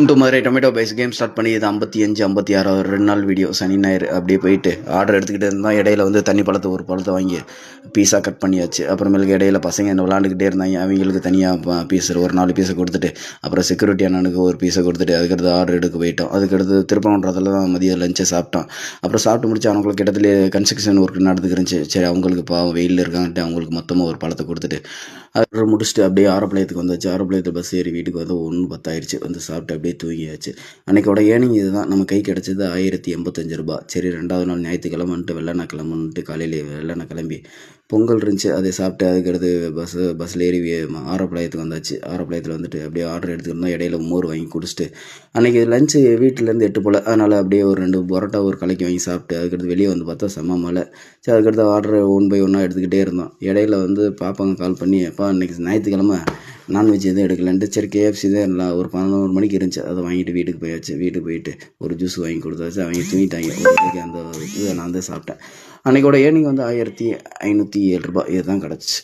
To Madurai tomato பைஸ் game start பண்ணி இது 55 56 2 நாள் வீடியோ சனி ஞாயிறு அப்படியே போயிட்டு ஆர்டர் எடுத்துக்கிட்டு இருந்தால் இடையில வந்து தண்ணி பழத்தை ஒரு பழத்தை வாங்கி பீஸாக கட் பண்ணியாச்சு. அப்புறமேலுக்கு இடையில பசங்க என்ன விளாண்டுக்கிட்டே இருந்தாங்க. அவங்களுக்கு தனியாக பீஸ் ஒரு 4 பீஸை கொடுத்துட்டு அப்புறம் செக்யூரிட்டி அண்ணனுக்கு ஒரு பீஸை கொடுத்துட்டு அதுக்கடுத்து ஆர்டர் எடுக்க போயிட்டோம். அதுக்கடுத்து திருப்பவன்றதில் தான் மதியம் லஞ்சை சாப்பிட்டோம். அப்புறம் சாப்பிட்டு முடிச்சு அவங்களுக்கு இடத்துல கன்ஸ்ட்ரக்ஷன் ஒர்க் நடந்துக்கிருந்துச்சு. சரி அவங்களுக்கு பாவம் வெயிலில் இருக்காங்கட்டு அவங்களுக்கு மொத்தமாக ஒரு பழத்தை கொடுத்துட்டு அது முடிச்சுட்டு அப்படியே ஆரப்பாளையத்துக்கு வந்தாச்சு. ஆரப்பாளையத்தில் பஸ் ஏறி வீட்டுக்கு வந்து 1:10 ஆயிடுச்சு. வந்து சாப்பிட்டு அப்படியே தூங்கியாச்சு. அன்றைக்கோட ஏர்னிங் இது தான். நம்ம கை கிடச்சது 1085 ரூபா. சரி 2வது நாள் ஞாயிற்றுக்கிழமைன்ட்டு வெள்ளன கிளம்புன்ட்டு காலையில் வெள்ளன கிளம்பி பொங்கல் இருந்துச்சு அதை சாப்பிட்டு அதுக்கடுத்து பஸ்ஸில் ஏறி ஆரப்பாளையத்துக்கு வந்தாச்சு. ஆரப்பாளையத்தில் வந்துட்டு அப்படியே ஆர்டர் எடுத்துக்கிட்டோம். இடையில மோர் வாங்கி குடிச்சிட்டு அன்றைக்கி லஞ்சு வீட்டிலேருந்து 8 போல். அதனால் அப்படியே ஒரு 2 பரோட்டா ஒரு கலைக்கு வாங்கி சாப்பிட்டு அதுக்கடுத்து வெளியே வந்து பார்த்தா செம்ம மழை. சரி அதுக்கடுத்து ஆர்டர் ஒன் பை ஒன்னாக எடுத்துக்கிட்டே இருந்தோம். இடையில வந்து பாப்பாங்க கால் பண்ணி அப்பா இன்றைக்கி ஞாயிற்றுக்கிழமை நான்வெஜ் எதுவும் எடுக்கலன்ட்டு சரி கேஎஃப்சி தான் எல்லாம் ஒரு 11 மணிக்கு இருந்துச்சு. அதை வாங்கிட்டு வீட்டுக்கு போயாச்சு. வீட்டுக்கு போயிட்டு ஒரு ஜூஸ் வாங்கி கொடுத்தாச்சு. அவங்க தூங்கிட்டாங்க. அந்த இதை நான் தான் சாப்பிட்டேன். அன்றைக்கோட ஏர்னிங் வந்து 1507 ரூபா இது தான் கிடச்சிச்சு.